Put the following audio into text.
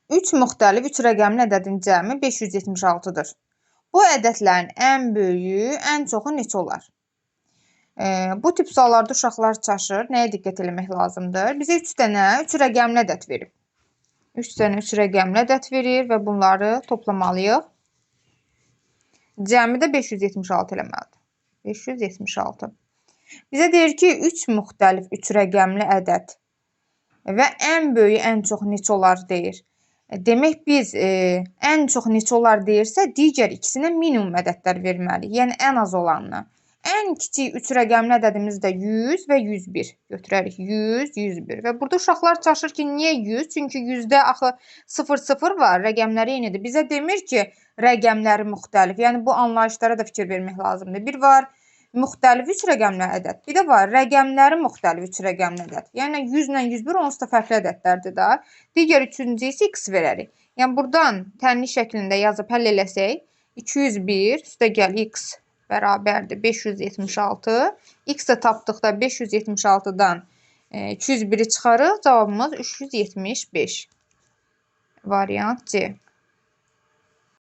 3 müxtəlif 3 rəqəmli ədədin cəmi 576-dır. Bu ədədlərin ən böyüyü, ən çoxu neçə olar? Bu tip suallarda uşaqlar çaşır. Nəyə diqqət etmək lazımdır? Bizə 3 dənə 3 rəqəmli ədəd verib. 3 dənə 3 rəqəmli ədəd verir və bunları toplamalıyıq. Cəmi də 576 eləməlidir. 576. Bizə deyir ki, 3 müxtəlif 3 rəqəmli ədəd və ən böyüyü, ən çox neçə olar deyir. Demək biz ən çox neçə olar deyirsə, digər ikisinə minimum ədədlər verməliyik. Yəni ən az olanını. Ən kiçik 3 rəqəmli ədədimiz də 100 və 101 götürərik. 100, 101. Və burada uşaqlar çaşır ki, niyə 100? Çünki 100-də axı 0 var, rəqəmləri eynidir. Bizə demir ki, rəqəmləri müxtəlif. Yəni bu anlayışlara da fikir vermək lazımdır. Bir var müxtəlif 3 rəqəmli ədəd. Bir də var rəqəmləri müxtəlif 3 rəqəmli ədəd. Yəni 100 ilə 101 onsuz da fərqli ədədlərdir də. Digər üçüncü isə x verərik. Yəni buradan tənlik şəklində yazıb həll eləsək, 201 üstə gəl x bərabərdir 576. X-i tapdıqda 576-dan 201-i çıxarıq. Cavabımız 375. Variant C.